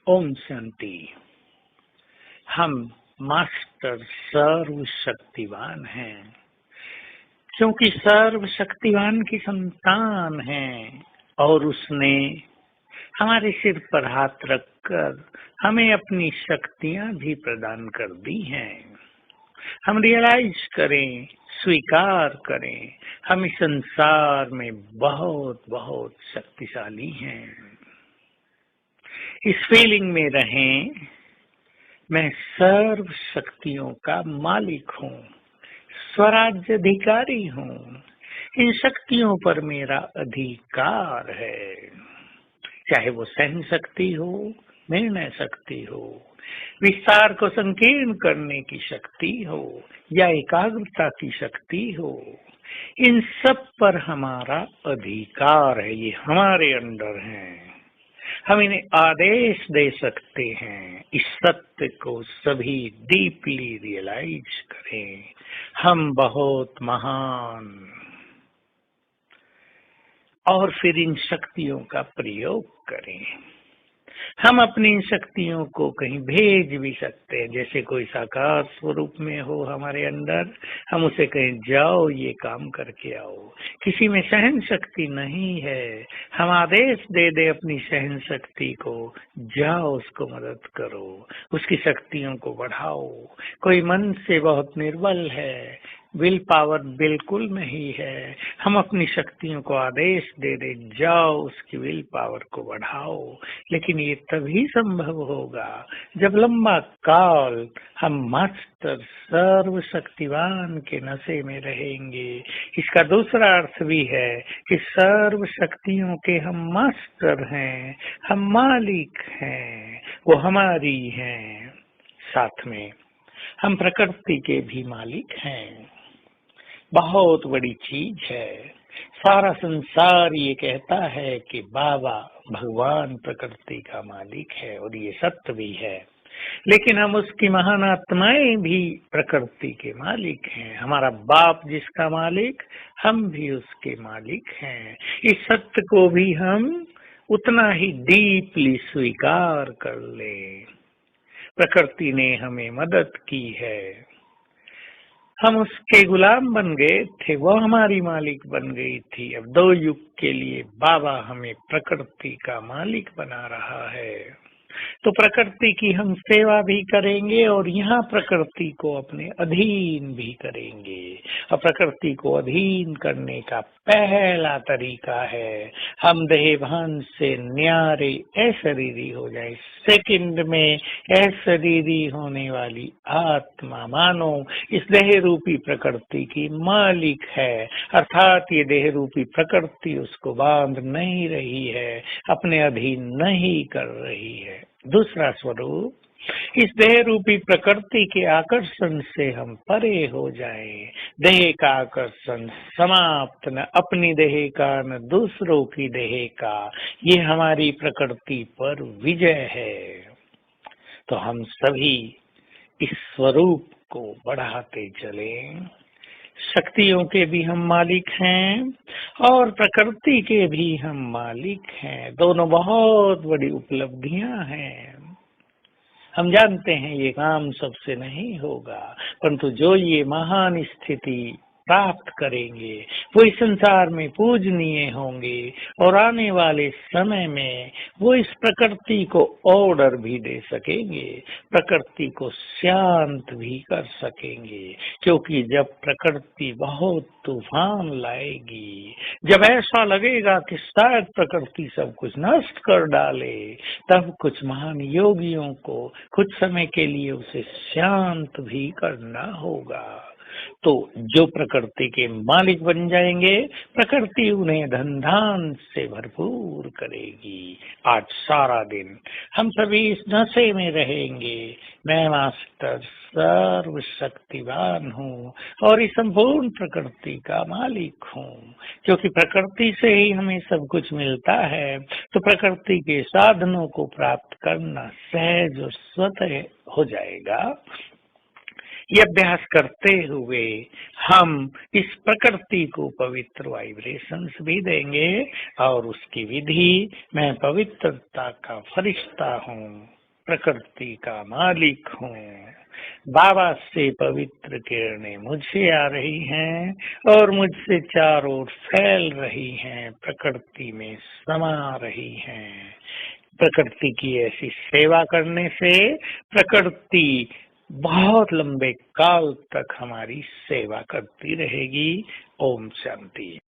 ओम शांति। हम मास्टर सर्वशक्तिवान हैं, क्योंकि सर्वशक्तिवान की संतान हैं और उसने हमारे सिर पर हाथ रखकर हमें अपनी शक्तियां भी प्रदान कर दी हैं। हम रियलाइज करें, स्वीकार करें, हम इस संसार में बहुत बहुत शक्तिशाली हैं। इस फीलिंग में रहें, मैं सर्व शक्तियों का मालिक हूँ, स्वराज्य अधिकारी हूँ। इन शक्तियों पर मेरा अधिकार है, चाहे वो सहन शक्ति हो, निर्णय शक्ति हो, विस्तार को संकीर्ण करने की शक्ति हो या एकाग्रता की शक्ति हो। इन सब पर हमारा अधिकार है, ये हमारे अंडर हैं। हम इन्हें आदेश दे सकते हैं। इस सत्य को सभी डीपली रियलाइज करें, हम बहुत महान, और फिर इन शक्तियों का प्रयोग करें। हम अपनी इन शक्तियों को कहीं भेज भी सकते हैं, जैसे कोई साकार स्वरूप में हो हमारे अंदर, हम उसे कहें जाओ ये काम करके आओ। किसी में सहन शक्ति नहीं है, हम आदेश दे दे अपनी सहन शक्ति को, जाओ उसको मदद करो, उसकी शक्तियों को बढ़ाओ। कोई मन से बहुत निर्बल है, विल पावर बिल्कुल नहीं है, हम अपनी शक्तियों को आदेश दे दे जाओ उसकी विल पावर को बढ़ाओ। लेकिन ये तभी संभव होगा जब लंबा काल हम मास्टर सर्वशक्तिवान के नशे में रहेंगे। इसका दूसरा अर्थ भी है कि सर्व शक्तियों के हम मास्टर हैं, हम मालिक हैं, वो हमारी हैं। साथ में हम प्रकृति के भी मालिक हैं। बहुत बड़ी चीज है। सारा संसार ये कहता है कि बाबा भगवान प्रकृति का मालिक है, और ये सत्य भी है। लेकिन हम उसकी महान आत्माएं भी प्रकृति के मालिक हैं। हमारा बाप जिसका मालिक, हम भी उसके मालिक हैं। इस सत्य को भी हम उतना ही डीपली स्वीकार कर लें। प्रकृति ने हमें मदद की है, हम उसके गुलाम बन गए थे, वो हमारी मालिक बन गई थी। अब 2 युग के लिए बाबा हमें प्रकृति का मालिक बना रहा है, तो प्रकृति की हम सेवा भी करेंगे और यहाँ प्रकृति को अपने अधीन भी करेंगे। और प्रकृति को अधीन करने का पहला तरीका है हम देहभान से न्यारे अशरीरी हो जाए। सेकंड में अशरीरी होने वाली आत्मा मानो इस देह रूपी प्रकृति की मालिक है, अर्थात ये देह रूपी प्रकृति उसको बांध नहीं रही है, अपने अधीन नहीं कर रही है। दूसरा स्वरूप, इस देह रूपी प्रकृति के आकर्षण से हम परे हो जाएं। देह का आकर्षण समाप्त, न अपनी देह का न दूसरों की देह का, ये हमारी प्रकृति पर विजय है। तो हम सभी इस स्वरूप को बढ़ाते चलें। शक्तियों के भी हम मालिक हैं और प्रकृति के भी हम मालिक हैं। दोनों बहुत बड़ी उपलब्धियां हैं। हम जानते हैं ये काम सबसे नहीं होगा, परंतु जो ये महान स्थिति प्राप्त करेंगे वो इस संसार में पूजनीय होंगे, और आने वाले समय में वो इस प्रकृति को ऑर्डर भी दे सकेंगे, प्रकृति को शांत भी कर सकेंगे। क्योंकि जब प्रकृति बहुत तूफान लाएगी, जब ऐसा लगेगा कि शायद प्रकृति सब कुछ नष्ट कर डाले, तब कुछ महान योगियों को कुछ समय के लिए उसे शांत भी करना होगा। तो जो प्रकृति के मालिक बन जाएंगे, प्रकृति उन्हें धन धान से भरपूर करेगी। आज सारा दिन हम सभी इस नशे में रहेंगे, मैं मास्टर सर्वशक्तिवान हूँ और इस संपूर्ण प्रकृति का मालिक हूँ। क्योंकि प्रकृति से ही हमें सब कुछ मिलता है, तो प्रकृति के साधनों को प्राप्त करना सहज और स्वतः हो जाएगा। ये अभ्यास करते हुए हम इस प्रकृति को पवित्र वाइब्रेशंस भी देंगे, और उसकी विधि, मैं पवित्रता का फरिश्ता हूँ, प्रकृति का मालिक हूँ। बाबा से पवित्र किरणें मुझसे आ रही हैं और मुझसे चारों ओर फैल रही हैं, प्रकृति में समा रही हैं। प्रकृति की ऐसी सेवा करने से प्रकृति बहुत लंबे काल तक हमारी सेवा करती रहेगी। ओम शांति।